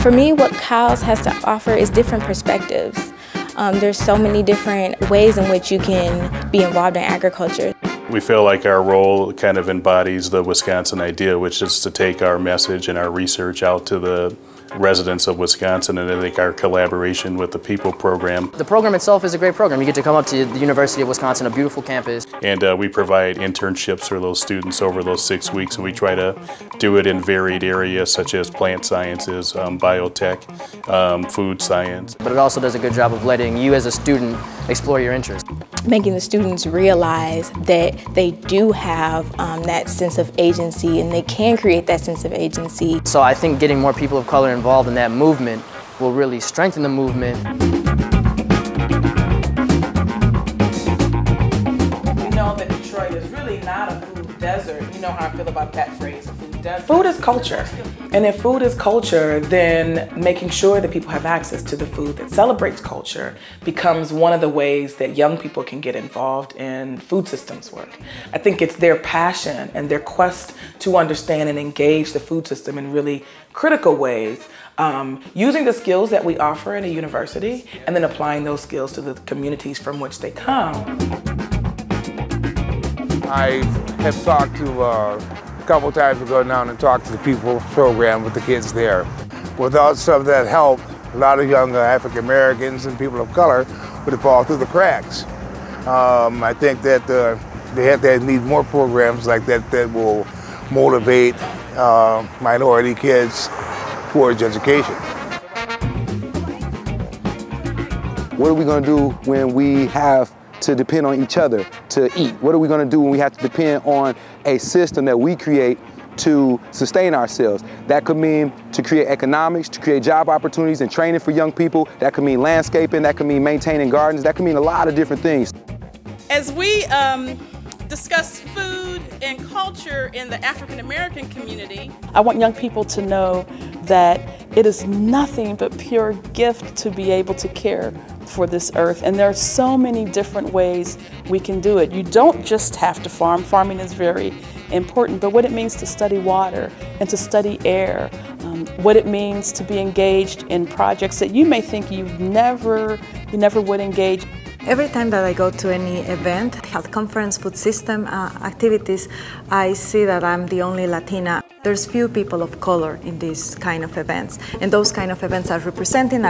For me, what COWS has to offer is different perspectives. There's so many different ways in which you can be involved in agriculture. We feel like our role kind of embodies the Wisconsin idea, which is to take our message and our research out to the residents of Wisconsin, and I think our collaboration with the PEOPLE program. The program itself is a great program. You get to come up to the University of Wisconsin, a beautiful campus. And we provide internships for those students over those 6 weeks, and we try to do it in varied areas such as plant sciences, biotech, food science. But it also does a good job of letting you as a student explore your interests. Making the students realize that they do have that sense of agency and they can create that sense of agency. So I think getting more people of color involved in that movement will really strengthen the movement. We know that Detroit is really not a food desert. You know how I feel about that phrase, a food desert. Food is culture. And if food is culture, then making sure that people have access to the food that celebrates culture becomes one of the ways that young people can get involved in food systems work. I think it's their passion and their quest to understand and engage the food system in really critical ways, using the skills that we offer at a university and then applying those skills to the communities from which they come. I have talked to a couple times ago now and talked to the PEOPLE program with the kids there. Without some of that help, a lot of young African Americans and people of color would have fallen through the cracks. I think that they need more programs like that that will motivate minority kids towards education. What are we going to do when we have to depend on each other to eat? What are we going to do when we have to depend on a system that we create to sustain ourselves? That could mean to create economics, to create job opportunities and training for young people. That could mean landscaping, that could mean maintaining gardens, that could mean a lot of different things. As we discuss food and culture in the African American community, I want young people to know that it is nothing but pure gift to be able to care for this earth, and there are so many different ways we can do it. You don't just have to farm. Farming is very important, but what it means to study water and to study air, what it means to be engaged in projects that you may think you never would engage. Every time that I go to any event, health conference, food system activities, I see that I'm the only Latina. There's few people of color in these kind of events, and those kind of events are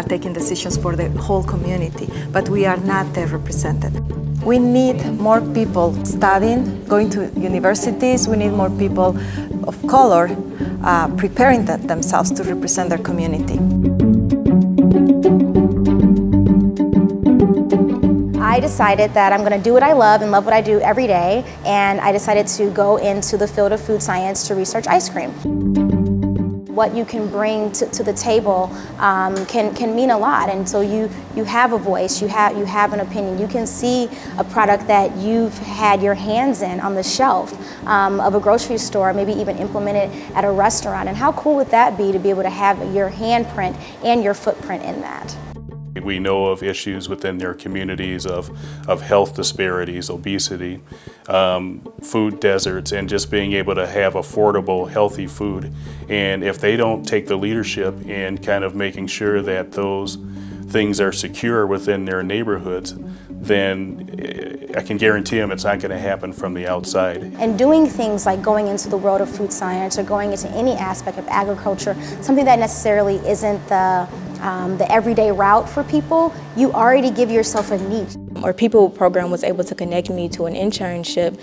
taking decisions for the whole community, but we are not there represented. We need more people studying, going to universities. We need more people of color preparing themselves to represent their community. I decided that I'm going to do what I love and love what I do every day, and I decided to go into the field of food science to research ice cream. What you can bring to the table can mean a lot, and so you have a voice, you have an opinion. You can see a product that you've had your hands in on the shelf of a grocery store, maybe even implement it at a restaurant, and how cool would that be to be able to have your handprint and your footprint in that? We know of issues within their communities of health disparities, obesity, food deserts, and just being able to have affordable, healthy food. And if they don't take the leadership in kind of making sure that those things are secure within their neighborhoods, then I can guarantee them it's not going to happen from the outside. And doing things like going into the world of food science or going into any aspect of agriculture, something that necessarily isn't the everyday route for people, you already give yourself a niche. Our PEOPLE program was able to connect me to an internship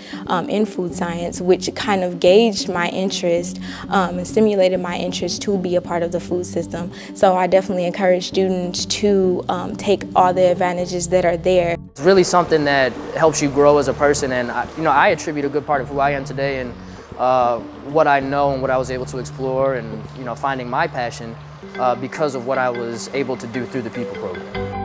in food science, which kind of gauged my interest and stimulated my interest to be a part of the food system. So I definitely encourage students to take all the advantages that are there. It's really something that helps you grow as a person, and I attribute a good part of who I am today and what I know and what I was able to explore and finding my passion because of what I was able to do through the PEOPLE program.